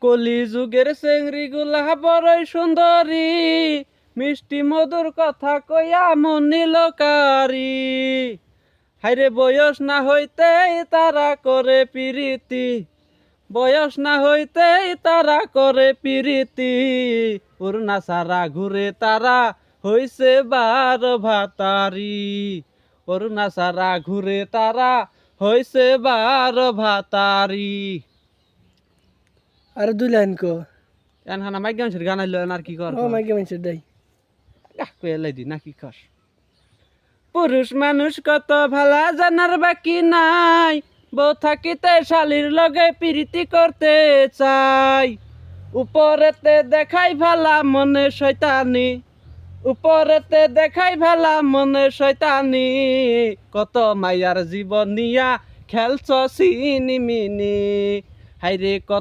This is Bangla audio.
কলি যুগের চেংড়ি গুলা বড়ই সুন্দরী, মিষ্টি মধুর কথা কইয়া মন নিল কারি। হাইরে বয়স না হইতেই তারা করে পিরিতি, বয়স না হইতেই তারা করে পিরিতি। উড়না সারা ঘুরে তারা হইছে বার ভাতারি, উড়না সারা ঘুরে তারা হইছে বার ভাতারি। আর দুই লাইন কো। এনখানা মাইগ্য মানুষের গান আইলো আর কি কর ও মাইকে মানুষের দাই। কইলাই দি না কি কর। পুরুষ মানুষ কত ভালা জানার বাকি নাই, বউ থাকিতে শালির লগে প্রীতি করতে চাই। উপরেতে দেখাই ভালা মনে শয়তানি, উপরেতে দেখাই ভালা মনে শয়তানি। কত মায়ার জীবন নিয়া খেলছ সিনিমিনি, হাইরে কত